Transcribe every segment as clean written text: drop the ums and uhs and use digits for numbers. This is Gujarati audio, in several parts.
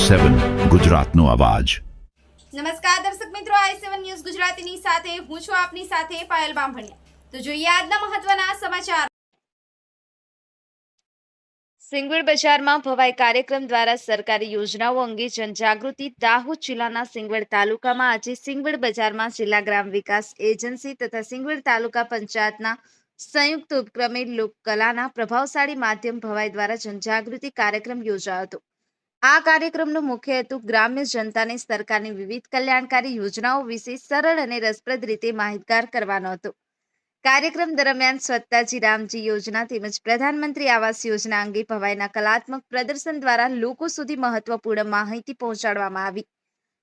i7 ગુજરાતનો અવાજ। નમસ્કાર દર્શક મિત્રો, i7 ન્યૂઝ ગુજરાતીની સાથે હું છું આપની સાથે પાયલ બામભણિયા। તો જોઈએ આજના મહત્વના સમાચાર। સિંગવડ બજારમાં ભવાઈ કાર્યક્રમ દ્વારા સરકારી યોજનાઓ અંગે જનજાગૃતિ। દાહોદ જિલ્લાના સિંગવડ તાલુકામાં આજે સિંગવડ બજારમાં જિલ્લા ગ્રામ વિકાસ એજન્સી તથા સિંગવડ તાલુકા પંચાયતના સંયુક્ત ઉપક્રમે લોકકલાના પ્રભાવશાળી માધ્યમ ભવાઈ દ્વારા જનજાગૃતિ કાર્યક્રમ યોજાયો હતો। આ કાર્યક્રમનો મુખ્ય હેતુ ગ્રામ્ય જનતાને સરકારની વિવિધ કલ્યાણકારી યોજનાઓ વિશે સરળ અને રસપ્રદ રીતે માહિતગાર કરવાનો હતો। કાર્યક્રમ દરમિયાન સ્વચ્છતાજી રામજી યોજના તેમજ પ્રધાનમંત્રી આવાસ યોજના અંગે ભવાઈના કલાત્મક પ્રદર્શન દ્વારા લોકો સુધી મહત્વપૂર્ણ માહિતી પહોંચાડવામાં આવી।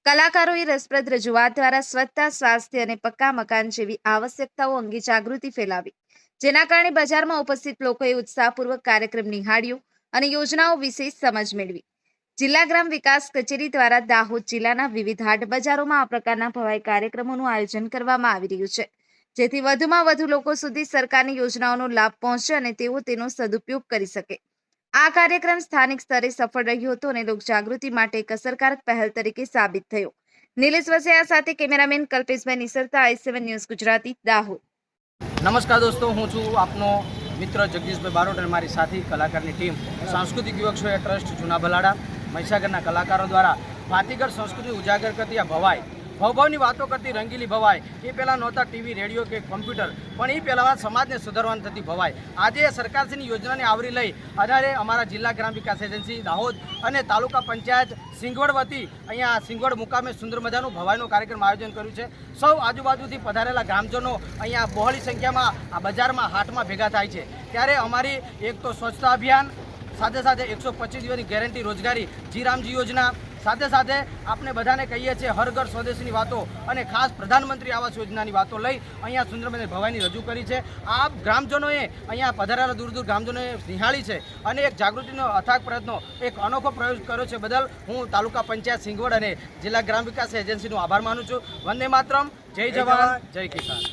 કલાકારોએ રસપ્રદ રજૂઆત દ્વારા સ્વચ્છતા, સ્વાસ્થ્ય અને પક્કા મકાન જેવી આવશ્યકતાઓ અંગે જાગૃતિ ફેલાવી, જેના કારણે બજારમાં ઉપસ્થિત લોકોએ ઉત્સાહપૂર્વક કાર્યક્રમ નિહાળ્યો અને યોજનાઓ વિશે સમજ મેળવી। જિલ્લા ગ્રામ વિકાસ કચેરી દ્વારા દાહોદ જિલ્લાના વિવિધ હાટ બજારોમાં આ પ્રકારના ભવાઈ કાર્યક્રમોનું આયોજન કરવામાં આવી રહ્યું છે, જેથી વધુમાં વધુ લોકો સુધી સરકારની યોજનાઓનો લાભ પહોંચે અને તેઓ તેનો સદુપયોગ કરી શકે। આ કાર્યક્રમ સ્થાનિક સ્તરે સફળ રહ્યો હતો અને લોકજાગૃતિ માટે એક અસરકારક પહેલ તરીકે સાબિત થયો। નિલેશ વસૈયા સાથે cameraman Kalpeshbhai નિસરતા, i7 news Gujarati, Dahod. નમસ્કાર દોસ્તો, હું છું આપનો મિત્ર જગદીશભાઈ બારોટ અને મારી સાથી કલાકારની ટીમ સાંસ્કૃતિક યુવક સેવા ટ્રસ્ટ જૂના બલાડા મહીસાગરના કલાકારો દ્વારા ભાતીગળ સંસ્કૃતિ ઉજાગર કરતી આ ભવાઈ ભવભવની વાતો કરતી રંગીલી ભવાઈ એ પહેલાં નહોતા ટીવી, રેડિયો કે કોમ્પ્યુટર, પણ એ પહેલાં સમાજને સુધારવાની થતી ભવાઈ આજે સરકારશ્રીની યોજનાને આવરી લઈ આધારે અમારા જિલ્લા ગ્રામ વિકાસ એજન્સી દાહોદ અને તાલુકા પંચાયત સિંગવડ વતી અહીંયા સિંગવડ મુકામે સુંદર મજાનું ભવાઈનું કાર્યક્રમ આયોજન કર્યું છે। સૌ આજુબાજુથી પધારેલા ગ્રામજનો અહીંયા બહોળી સંખ્યામાં આ બજારમાં હાટમાં ભેગા થાય છે। ત્યારે અમારી એક તો સ્વચ્છતા અભિયાન, સાથે સાથે 125 દિવસની ગેરંટી રોજગારી જી રામજી યોજના, સાથે સાથે આપણે બધાને કહીએ છીએ હર ઘર સ્વદેશની વાતો અને ખાસ પ્રધાનમંત્રી આવાસ યોજનાની વાતો લઈ અહીંયા સુંદરબને ભવાઈની રજૂ કરી છે। આ ગ્રામજનોએ અહીંયા પધારેલા દૂર દૂર ગ્રામજનોએ નિહાળી છે અને એક જાગૃતિનો અથાગ પ્રયત્નો, એક અનોખો પ્રયોગ કર્યો છે, બદલ હું તાલુકા પંચાયત સિંગવડ અને જિલ્લા ગ્રામ વિકાસ એજન્સીનો આભાર માનું છું। વંદે માતરમ, જય જવાન, જય કિસાન।